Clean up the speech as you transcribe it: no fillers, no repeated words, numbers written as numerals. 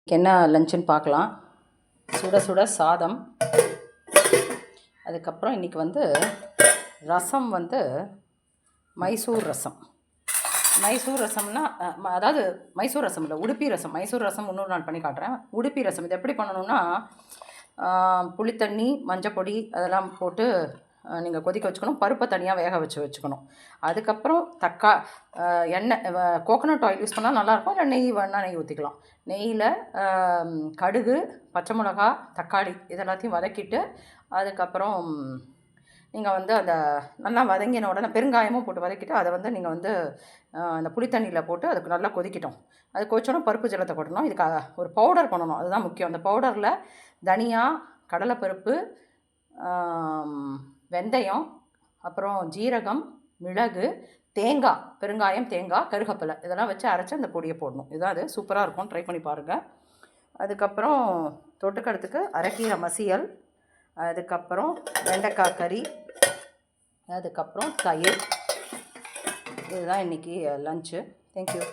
என்ன லஞ்சுன்னு பார்க்கலாம். சுட சுட சாதம், அதுக்கப்புறம் இன்றைக்கி வந்து ரசம் வந்து மைசூர் ரசம். மைசூர் ரசம்னா அதாவது மைசூர் ரசம் இல்லை, உடுப்பி ரசம். மைசூர் ரசம் இன்னொரு நாள் பண்ணி காட்டுறேன். உடுப்பி ரசம் இது எப்படி பண்ணணுன்னா, புளித்தண்ணி, மஞ்சப்பொடி அதெல்லாம் போட்டு நீங்கள் கொதிக்க வச்சுக்கணும். பருப்பை தனியாக வேக வச்சுக்கணும். அதுக்கப்புறம் எண்ணெய், கோகோனட் ஆயில் யூஸ் பண்ணால் நல்லாயிருக்கும். இல்லை நெய் வேணால் நெய் ஊற்றிக்கலாம். நெய்யில் கடுகு, பச்சை மிளகா, தக்காளி இதெல்லாத்தையும் வதக்கிட்டு, அதுக்கப்புறம் நீங்கள் வந்து அந்த நல்லா வதங்கின உடனே பெருங்காயமும் போட்டு வதக்கிட்டு, அதை வந்து நீங்கள் வந்து அந்த புளித்தண்ணியில் போட்டு அதுக்கு நல்லா கொதிக்கிட்டோம். அது கொதிச்சோன்னா பருப்பு ஜலத்தை கொட்டணும். இதுக்கு ஒரு பவுடர் பண்ணணும், அதுதான் முக்கியம். அந்த பவுடரில் தனியா, கடலைப்பருப்பு, வெந்தயம், அப்புறம் ஜீரகம், மிளகு, தேங்காய், பெருங்காயம், தேங்காய், கருகப்பிலை இதெல்லாம் வச்சு அரைச்சி அந்த பொடியை போடணும். இதுதான் அது சூப்பராக இருக்கும், ட்ரை பண்ணி பாருங்கள். அதுக்கப்புறம் தொட்டுக்கிறதுக்கு அரைக்கீரை மசியல், அதுக்கப்புறம் வெண்டைக்காய் கறி, அதுக்கப்புறம் தயிர். இதுதான் இன்றைக்கி லஞ்சு. தேங்க்யூ.